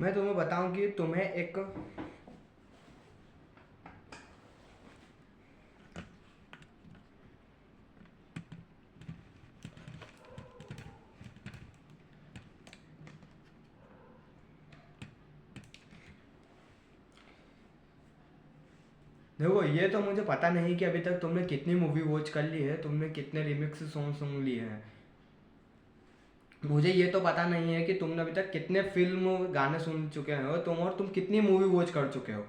मैं तुम्हें बताऊं कि तुम्हें एक देखो, ये तो मुझे पता नहीं कि अभी तक तुमने कितनी मूवी वॉच कर ली है, तुमने कितने रिमिक्स सॉन्ग सुन लिए हैं। मुझे ये तो पता नहीं है कि तुमने अभी तक कितने फिल्म गाने सुन चुके हो तुम कितनी मूवी वॉच कर चुके हो।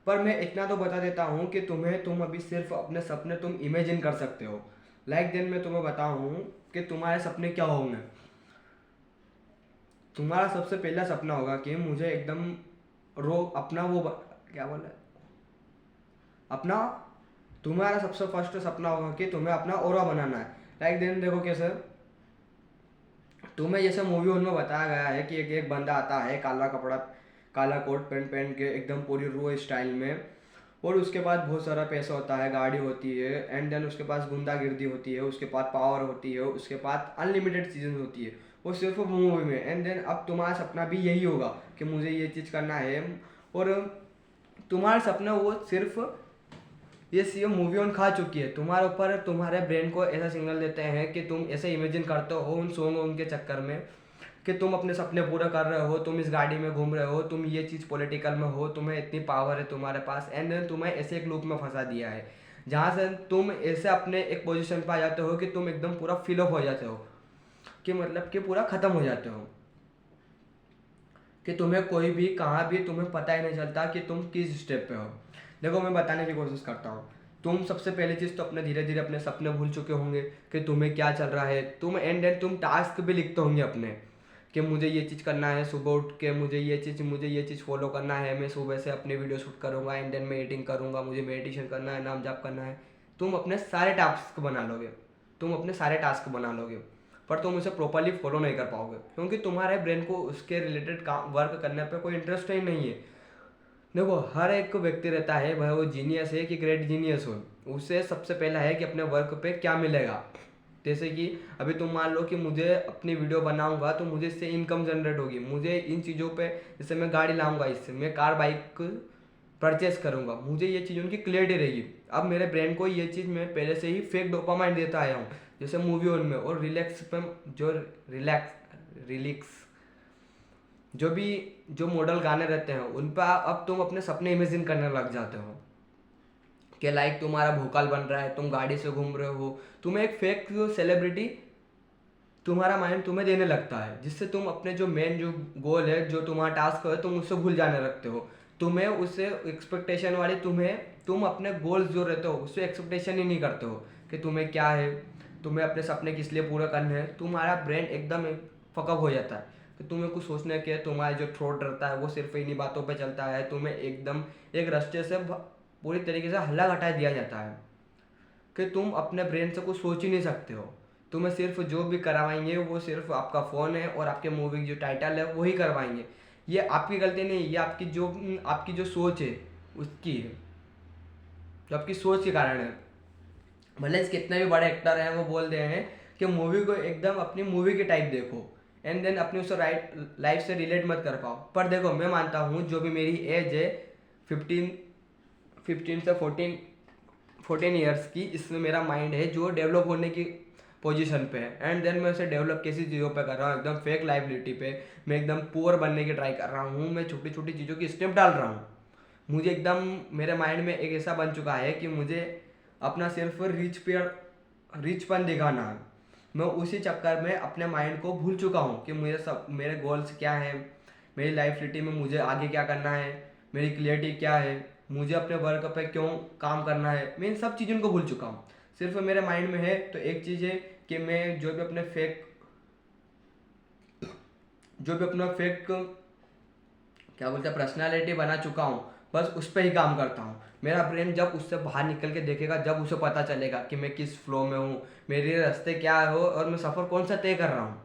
पर मैं इतना तो बता देता हूँ कि तुम अभी सिर्फ अपने सपने तुम इमेजिन कर सकते हो। लाइक देन मैं तुम्हें बताऊँ कि तुम्हारे सपने क्या होंगे। तुम्हारा सबसे पहला सपना होगा कि मुझे एकदम रो अपना क्या बोला अपना तुम्हारा सबसे फर्स्ट सपना होगा कि तुम्हें अपना ओरा बनाना है। लाइक देन देखो कैसे तुम्हें जैसे मूवी उनमें बताया गया है कि एक बंदा आता है, काला कपड़ा, काला कोट पैंट पहन के एकदम पूरी रो स्टाइल में, और उसके पास बहुत सारा पैसा होता है, गाड़ी होती है, एंड देन उसके पास गुंडागिर्दी होती है, उसके पास पावर होती है, उसके पास अनलिमिटेड चीज़ें होती है। वो सिर्फ मूवी में। एंड देन अब तुम्हारा सपना भी यही होगा कि मुझे ये चीज़ करना है। और तुम्हारा सपना वो सिर्फ ये सीएम मूवी ऑन खा चुकी है। तुम्हारे ऊपर तुम्हारे ब्रेन को ऐसा सिग्नल देते हैं कि तुम ऐसे इमेजिन करते हो उन सॉन्ग उनके चक्कर में कि तुम अपने सपने पूरे कर रहे हो, तुम इस गाड़ी में घूम रहे हो, तुम ये चीज़ पॉलिटिकल में हो, तुम्हें इतनी पावर है तुम्हारे पास, एंड देन तुम्हें ऐसे एक लूप में फंसा दिया है जहाँ से तुम ऐसे अपने एक पोजीशन पर आ जाते हो कि तुम एकदम पूरा फिल अप हो जाते हो, कि मतलब कि पूरा ख़त्म हो जाते हो, कि तुम्हें कोई भी कहाँ भी तुम्हें पता ही नहीं चलता कि तुम किस स्टेप पे हो। देखो, मैं बताने की कोशिश करता हूँ। तुम सबसे पहली चीज़ तो अपने धीरे धीरे अपने सपने भूल चुके होंगे कि तुम्हें क्या चल रहा है। तुम एंड एंड तुम टास्क भी लिखते होंगे अपने कि मुझे ये चीज़ करना है, सुबह उठ के मुझे ये चीज़ फॉलो करना है, मैं सुबह से अपनी वीडियो शूट करूँगा, एंड देन मैं एडिटिंग करूँगा, मुझे मेडिटेशन करना है, नाम जाप करना है। तुम अपने सारे टास्क बना लोगे, तुम अपने सारे टास्क बना लोगे, पर तुम उसे प्रॉपरली फॉलो नहीं कर पाओगे क्योंकि तुम्हारे ब्रेन को उसके रिलेटेड काम वर्क करने पे कोई इंटरेस्ट ही नहीं है। देखो, हर एक व्यक्ति रहता है, भाई वो जीनियस है कि ग्रेट जीनियस हो, उसे सबसे पहला है कि अपने वर्क पे क्या मिलेगा। जैसे कि अभी तुम मान लो कि मुझे अपनी वीडियो बनाऊंगा तो मुझे इससे इनकम जनरेट होगी, मुझे इन चीज़ों पे, जैसे मैं गाड़ी लाऊंगा, इससे मैं कार बाइक परचेस करूंगा, मुझे ये चीज़ उनकी क्लियरिटी रहेगी। अब मेरे ब्रेन को ये चीज़ मैं पहले से ही फेक डोपामाइन देता आया हूँ, जैसे मूवी उनमें, और रिलैक्स पे जो रिलैक्स जो भी जो मॉडल गाने रहते हैं उन पर अब तुम अपने सपने इमेजिन करने लग जाते हो कि लाइक तुम्हारा भोकाल बन रहा है, तुम गाड़ी से घूम रहे हो, तुम्हें एक फेक सेलिब्रिटी तुम्हारा माइंड तुम्हें देने लगता है, जिससे तुम अपने जो मेन जो गोल है, जो तुम्हारा टास्क है, तुम उससे भूल जाने लगते हो। तुम्हें उससे एक्सपेक्टेशन वाली तुम अपने गोल्स जो रहते हो उससे एक्सपेक्टेशन ही नहीं करते हो कि तुम्हें क्या है, तुम्हें अपने सपने किस लिए पूरा करने हैं। तुम्हारा ब्रेन एकदम फकअप हो जाता है कि तुम्हें कुछ सोचने के, तुम्हारा जो थ्रोट रहता है वो सिर्फ इन्हीं बातों पे चलता है, तुम्हें एकदम एक रास्ते से पूरी तरीके से हल्ला हटा दिया जाता है कि तुम अपने ब्रेन से कुछ सोच ही नहीं सकते हो। तुम्हें सिर्फ जो भी करवाएंगे वो सिर्फ आपका फ़ोन है और आपके मूवी की जो टाइटल है वही करवाएंगे। ये आपकी गलती नहीं, ये आपकी जो सोच है उसकी है, जो आपकी सोच के कारण है। भले कितने भी बड़े एक्टर हैं वो बोल रहे हैं कि मूवी को एकदम अपनी मूवी के टाइप देखो, एंड देन अपनी उससे राइट लाइफ से रिलेट मत कर पाओ। पर देखो, मैं मानता हूँ जो भी मेरी एज है 15 15 से 14 ईयर्स की, इसमें मेरा माइंड है जो डेवलप होने की पोजीशन पे है, एंड देन मैं उसे डेवलप कैसी चीज़ों पे कर रहा हूँ, एकदम फेक लाइबिलिटी पे। मैं एकदम पुअर बनने की ट्राई कर रहा हूँ, मैं छोटी छोटी चीज़ों की स्टेप डाल रहा हूँ। मुझे एकदम मेरे माइंड में एक ऐसा बन चुका है कि मुझे अपना सिर्फ रिचपन दिखाना है। मैं उसी चक्कर में अपने माइंड को भूल चुका हूँ कि मेरे गोल्स क्या हैं, मेरी लाइफ में मुझे आगे क्या करना है, मेरी क्लियरिटी क्या है, मुझे अपने वर्क पे क्यों काम करना है। मैं इन सब चीज़ों को भूल चुका हूँ, सिर्फ मेरे माइंड में है तो एक चीज़ है कि मैं जो भी अपना फेक क्या बोलते हैं पर्सनालिटी बना चुका हूँ, बस उस पर ही काम करता हूँ। मेरा ब्रेन जब उससे बाहर निकल के देखेगा, जब उसे पता चलेगा कि मैं किस फ्लो में हूँ, मेरे रास्ते क्या हो और मैं सफ़र कौन सा तय कर रहा हूँ।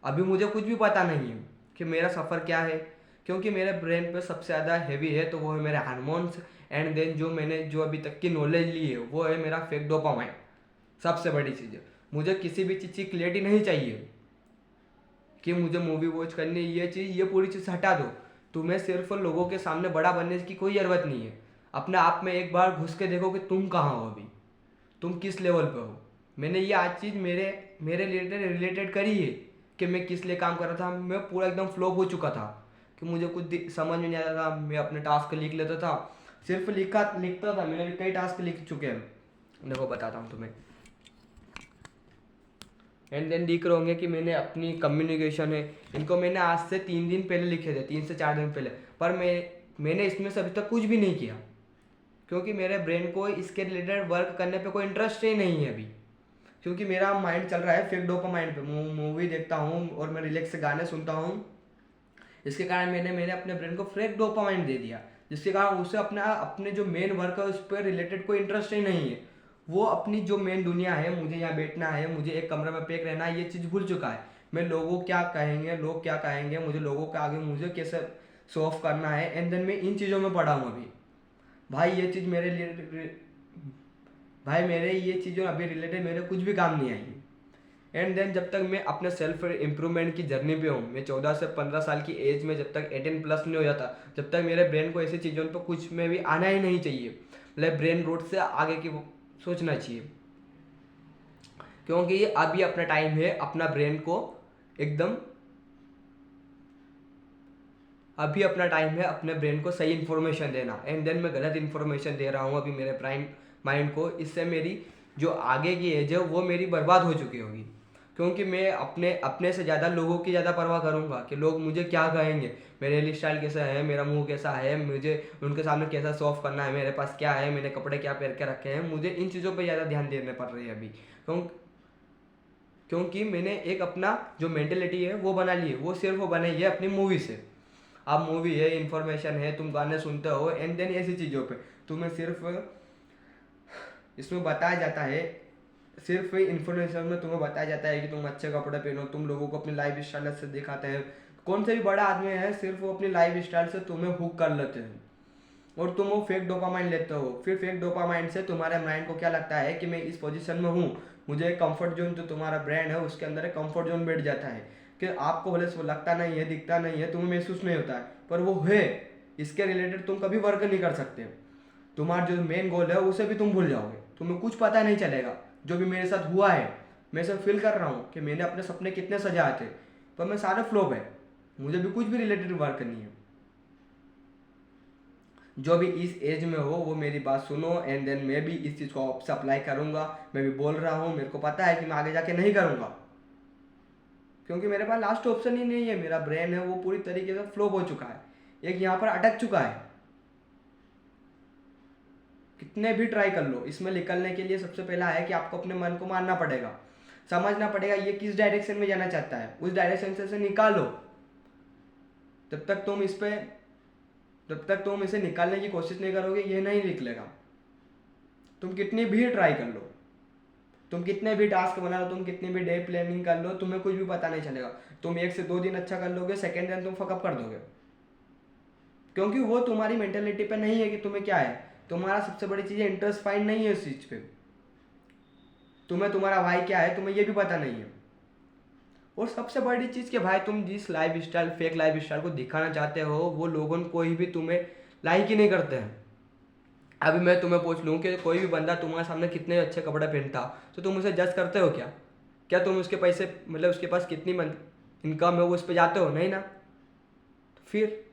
अभी मुझे कुछ भी पता नहीं है कि मेरा सफ़र क्या है, क्योंकि मेरे ब्रेन पे सबसे ज़्यादा हैवी है तो वो है मेरे हार्मोन्स, एंड देन जो अभी तक की नॉलेज ली है वो है मेरा फेक डोपामाइन। सबसे बड़ी चीज़ है, मुझे किसी भी चीज़ की क्लियरिटी नहीं चाहिए कि मुझे मूवी वॉच करनी है, ये चीज़, ये पूरी चीज़ हटा दो। तुम्हें सिर्फ लोगों के सामने बड़ा बनने की कोई ज़रूरत नहीं है। अपने आप में एक बार घुस के देखो कि तुम कहाँ हो अभी, तुम किस लेवल पे हो। मैंने ये आज चीज़ मेरे मेरे रिलेटेड करी है कि मैं किस लिए काम कर रहा था। मैं पूरा एकदम फ्लॉप हो चुका था कि मुझे कुछ समझ में नहीं आता था। मैं अपने टास्क लिख लेता था, सिर्फ लिखता था। मैंने कई टास्क लिख चुके हैं, देखो बताता हूँ तुम्हें। एंड देन लिख रहे होंगे कि मैंने अपनी कम्युनिकेशन है, इनको मैंने आज से 3 दिन पहले लिखे थे, 3 से 4 दिन पहले। पर मैंने इसमें से अभी तक कुछ भी नहीं किया, क्योंकि मेरे ब्रेन को इसके रिलेटेड वर्क करने पे कोई इंटरेस्ट ही नहीं है अभी। क्योंकि मेरा माइंड चल रहा है फेक डोपामाइन पे। मूवी देखता हूँ और मैं रिलैक्स से गाने सुनता हूँ, इसके कारण मैंने मैंने अपने ब्रेन को फेक डोपामाइन दे दिया, जिसके कारण उसे अपने जो मेन वर्क है उस पर रिलेटेड कोई इंटरेस्ट ही नहीं है। वो अपनी जो मेन दुनिया है, मुझे यहाँ बैठना है, मुझे एक कमरे में पैक रहना है, ये चीज़ भूल चुका है। मैं लोग क्या कहेंगे, मुझे लोगों के आगे मुझे कैसे शो ऑफ करना है, एंड देन मैं इन चीज़ों में पड़ा हूँ अभी। भाई ये चीज़ मेरे ये चीज़ों अभी रिलेटेड मेरे कुछ भी काम नहीं आई। एंड देन जब तक मैं अपने सेल्फ इम्प्रूवमेंट की जर्नी पे हूँ, मैं 14 से 15 साल की एज में जब तक 18+ नहीं हो जाता, जब तक मेरे ब्रेन को ऐसी चीज़ों पर कुछ में भी आना ही नहीं चाहिए। मतलब ब्रेन रूट से आगे की सोचना चाहिए, क्योंकि ये अभी अपना टाइम है अपना ब्रेन को एकदम अभी अपना टाइम है अपने ब्रेन को सही इन्फॉर्मेशन देना। एंड देन मैं गलत इन्फॉर्मेशन दे रहा हूँ अभी मेरे प्राइम माइंड को, इससे मेरी जो आगे की एज है वो मेरी बर्बाद हो चुकी होगी। क्योंकि मैं अपने से ज़्यादा लोगों की ज़्यादा परवाह करूँगा कि लोग मुझे क्या कहेंगे, मेरे हेयर स्टाइल कैसा है, मेरा मुंह कैसा है, मुझे उनके सामने कैसा शो ऑफ करना है, मेरे पास क्या है, मैंने कपड़े क्या पहन के रखे हैं। मुझे इन चीज़ों पर ज़्यादा ध्यान देने पड़ रही है अभी, क्योंकि मैंने एक अपना जो मेंटेलिटी है वो बना ली है। वो सिर्फ वो बनाई है अपनी मूवी से। अब मूवी है, इन्फॉर्मेशन है, तुम गाने सुनते हो, एंड देन ऐसी चीज़ों पे तुम्हें सिर्फ इसमें बताया जाता है, सिर्फ इन्फॉर्मेशन में तुम्हें बताया जाता है कि तुम अच्छे कपड़े पहनो, तुम लोगों को अपनी लाइफ स्टाइल से दिखाते हैं। कौन से भी बड़ा आदमी है, सिर्फ वो अपनी लाइफ स्टाइल से तुम्हें हुक कर लेते हैं और तुम वो फेक डोपामाइन लेते हो। फिर फेक डोपामाइन से तुम्हारे माइंड को क्या लगता है कि मैं इस पोजीशन में हूँ, मुझे एक कंफर्ट जोन, जो तुम्हारा ब्रेन है उसके अंदर एक कंफर्ट जोन बैठ जाता है कि आपको भले वो लगता नहीं है, दिखता नहीं है, तुम्हें महसूस नहीं होता है, पर वो है। इसके रिलेटेड तुम कभी वर्क नहीं कर सकते। तुम्हारा जो मेन गोल है उसे भी तुम भूल जाओगे, तुम्हें कुछ पता नहीं चलेगा। जो भी मेरे साथ हुआ है, मैं सब फील कर रहा हूँ कि मैंने अपने सपने कितने सजाए थे, पर मैं सारे फ्लॉप है। मुझे भी कुछ भी रिलेटेड वर्क नहीं है। जो भी इस एज में हो वो मेरी बात सुनो, एंड देन मैं भी इस चीज़ को आपसे अप्लाई करूँगा। मैं भी बोल रहा हूँ, मेरे को पता है कि मैं आगे जाके नहीं करूँगा, क्योंकि मेरे पास लास्ट ऑप्शन ही नहीं है। मेरा ब्रेन है वो पूरी तरीके से फ्लॉप हो चुका है, एक यहाँ पर अटक चुका है। कितने भी ट्राई कर लो, इसमें निकलने के लिए सबसे पहला है कि आपको अपने मन को मानना पड़ेगा, समझना पड़ेगा ये किस डायरेक्शन में जाना चाहता है, उस डायरेक्शन से निकालो। जब तक तुम इसे निकालने की कोशिश नहीं करोगे, ये नहीं निकलेगा। तुम कितनी भी ट्राई कर लो, तुम कितने भी टास्क बना लो, तुम कितनी भी डे प्लानिंग कर लो, तुम्हें कुछ भी पता नहीं चलेगा। तुम 1 से 2 दिन अच्छा कर लोगे, सेकेंड दिन तुम फकअप कर दोगे, क्योंकि वो तुम्हारी मेंटेलिटी पे नहीं है कि तुम्हें क्या है। तुम्हारा सबसे बड़ी चीज़ है इंटरेस्ट फाइंड नहीं है उस चीज़ पे। तुम्हें तुम्हारा भाई क्या है तुम्हें ये भी पता नहीं है। और सबसे बड़ी चीज़ कि भाई तुम जिस life style, fake life style को दिखाना चाहते हो, वो लोगों कोई भी तुम्हें लाइक ही नहीं करते हैं। अभी मैं तुम्हें पूछ लूँ कि कोई भी बंदा तुम्हारे सामने कितने अच्छे कपड़े पहनता, तो तुम उसे जज करते हो क्या? क्या तुम उसके पैसे, मतलब उसके पास कितनी इनकम है वो उस पर जाते हो? नहीं ना। तो फिर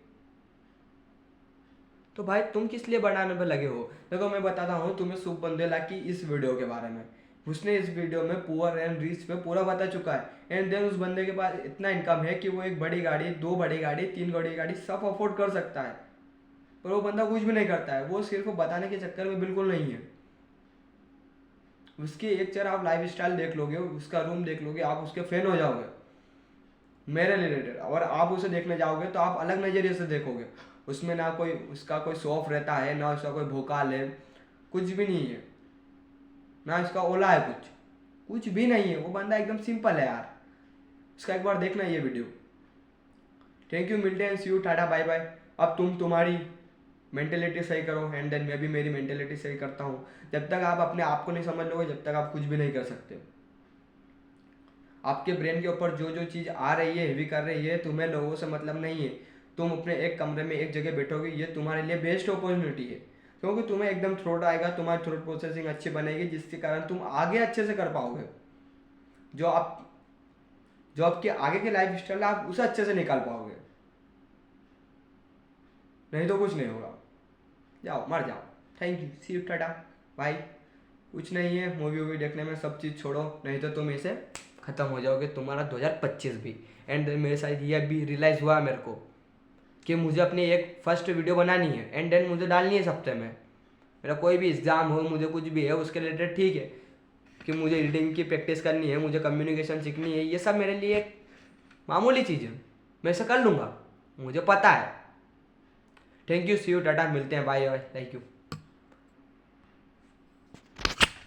तो भाई तुम किस लिए बनाने पे लगे हो? देखो मैं बताता हूँ तुम्हें शुभ बंदेला की इस वीडियो के बारे में। उसने इस वीडियो में पुअर एंड रिच पे पूरा बता चुका है। एंड देन उस बंदे के पास इतना इनकम है कि वो एक बड़ी गाड़ी, 2 बड़ी गाड़ी, 3 बड़ी गाड़ी सब अफोर्ड कर सकता है, पर वो बंदा कुछ भी नहीं करता है। वो सिर्फ बताने के चक्कर में बिल्कुल नहीं है। उसकी एक चर आप लाइफ स्टाइल देख लोगे, उसका रूम देख लोगे, आप उसके फैन हो जाओगे मेरे रिलेटेड। और आप उसे देखने जाओगे तो आप अलग नज़रिए से देखोगे। उसमें ना कोई उसका कोई शौफ रहता है, ना उसका कोई भोकाल है, कुछ भी नहीं है, ना इसका ओला है, कुछ भी नहीं है। वो बंदा एकदम सिंपल है यार। उसका एक बार देखना ये वीडियो। थैंक यू, मिलते हैं, सी यू, टाटा, बाय बाय। अब तुम तुम्हारी मेंटेलिटी सही करो, एंड देन मैं भी मेरी मेंटेलिटी सही करता हूँ। जब तक आप अपने आप को नहीं समझ लोगे, जब तक आप कुछ भी नहीं कर सकते। आपके ब्रेन के ऊपर जो जो चीज़ आ रही है, हेवी कर रही है, तुम्हें लोगों से मतलब नहीं है। तुम अपने एक कमरे में एक जगह बैठोगे, ये तुम्हारे लिए बेस्ट अपॉर्चुनिटी है, क्योंकि तुम्हें एकदम थ्रोट आएगा, तुम्हारी थ्रोट प्रोसेसिंग अच्छी बनेगी, जिसके कारण तुम आगे अच्छे से कर पाओगे। जो आप जो आपके आगे की लाइफ स्टाइल है, आप उसे अच्छे से निकाल पाओगे। नहीं तो कुछ नहीं होगा। जाओ मर जाओ। Thank you, see you, tata bye. कुछ नहीं है, मूवी वूवी देखने में सब चीज़ छोड़ो, नहीं तो तुम इसे ख़त्म हो जाओगे, तुम्हारा 2025 भी। एंड मेरे साथ ये भी रियलाइज़ हुआ मेरे को कि मुझे अपनी एक फर्स्ट वीडियो बनानी है, एंड देन मुझे डालनी है इस हफ्ते में। मेरा कोई भी एग्ज़ाम हो, मुझे कुछ भी है उसके रिलेटेड, ठीक है कि मुझे रीडिंग की प्रैक्टिस करनी है, मुझे कम्युनिकेशन सीखनी है, ये सब मेरे लिए एक मामूली चीज़ है, मैं इसे कर लूँगा, मुझे पता है। Thank you, see you, tata, मिलते हैं, बाय बाय, थैंक यू।